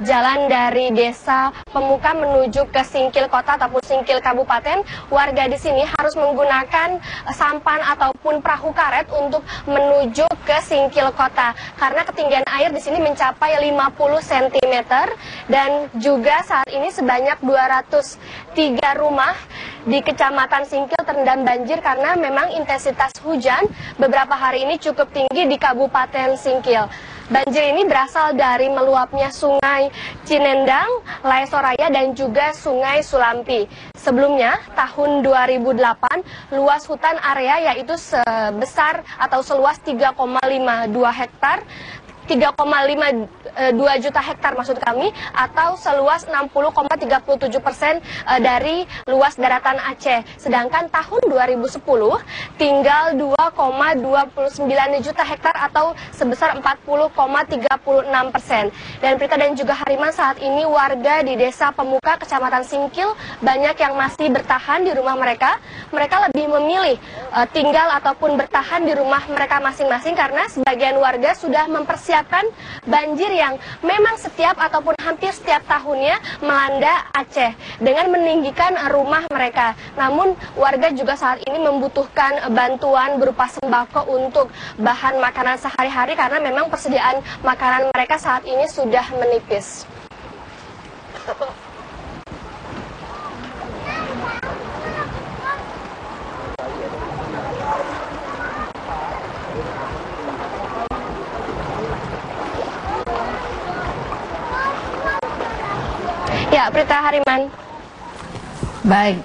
jalan dari Desa Pemuka menuju ke Singkil Kota ataupun Singkil Kabupaten, warga di sini harus menggunakan sampan ataupun perahu karet untuk menuju ke Singkil Kota karena ketinggian air di sini mencapai 50 cm dan juga saat ini sebanyak 203 rumah di Kecamatan Singkil terendam banjir karena memang intensitas hujan beberapa hari ini cukup tinggi di Kabupaten Singkil. Banjir ini berasal dari meluapnya Sungai Cinendang, Lae Soraya, dan juga Sungai Sulampi. Sebelumnya, tahun 2008, luas hutan area yaitu sebesar atau seluas 3,52 hektar, 3,52 juta hektar maksud kami, atau seluas 60,37% dari luas daratan Aceh. Sedangkan tahun 2010 tinggal 2,29 juta hektar atau sebesar 40,36%. Dan Prita dan juga Hariman, saat ini warga di Desa Pemuka, Kecamatan Singkil, banyak yang masih bertahan di rumah mereka. Mereka lebih memilih tinggal ataupun bertahan di rumah mereka masing-masing karena sebagian warga sudah mempersiapkan banjir yang memang setiap ataupun hampir setiap tahunnya melanda Aceh dengan meninggikan rumah mereka. Namun warga juga saat ini membutuhkan bantuan berupa sembako untuk bahan makanan sehari-hari karena memang persediaan makanan mereka saat ini sudah menipis. Ya, Prita, Hariman. Baik,